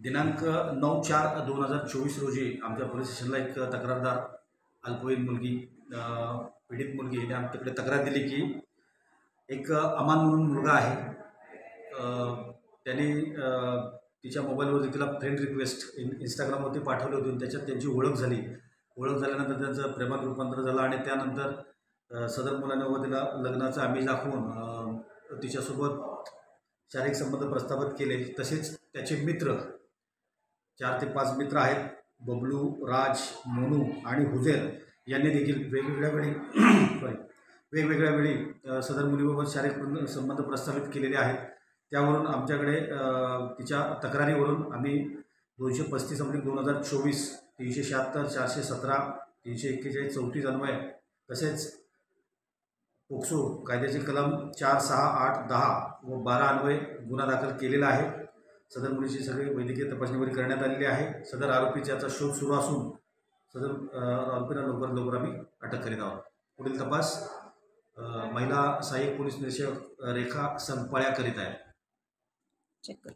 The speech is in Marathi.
दिनांक 9/4/2024 रोजी आमच्या पोलीस स्टेशनला एक तक्रारदार अल्पवयीन मुलगी पीडित मुलगी हिने आमच्याकडे तक्रार दिली की एक अमान म्हणून मुलगा आहे, त्याने तिच्या मोबाईलवरती तिला फ्रेंड रिक्वेस्ट इंस्टाग्रामवरती पाठवली होती. त्याच्यात त्यांची ओळख झाल्यानंतर त्यांचं प्रेमात रूपांतर झालं आणि त्यानंतर सदर मुलाने व तिला लग्नाचं आमिष दाखवून तिच्यासोबत शारीरिक संबंध प्रस्थापित केले. तसेच त्याचे मित्र 4 ते 5 मित्र आहेत, बबलू, राज, मोनू आणि हुजेर यांनी देखील वेगवेगळ्या वेळी सदर मुलीबाबत शारीरिक संबंध प्रस्थापित केलेले आहेत. त्यावरून आमच्याकडे तिच्या तक्रारीवरून आम्ही 235/2024, 376, 417, 341, 34 अन्वये तसेच पोक्सो कायद्याचे कलम 4, 6, 8, 10 व 12 अन्वये गुन्हा दाखल केलेला आहे. सदर मुलीची सगळी वैद्यकीय तपासणी वगैरे करण्यात आलेली आहे. सदर आरोपीचा शोध सुरू असून सदर आरोपीला लवकर आम्ही अटक करीत आहोत. पुढील तपास महिला सहाय्यक पोलीस निरीक्षक रेखा संपाळ्या करीत आहे. चेक कर.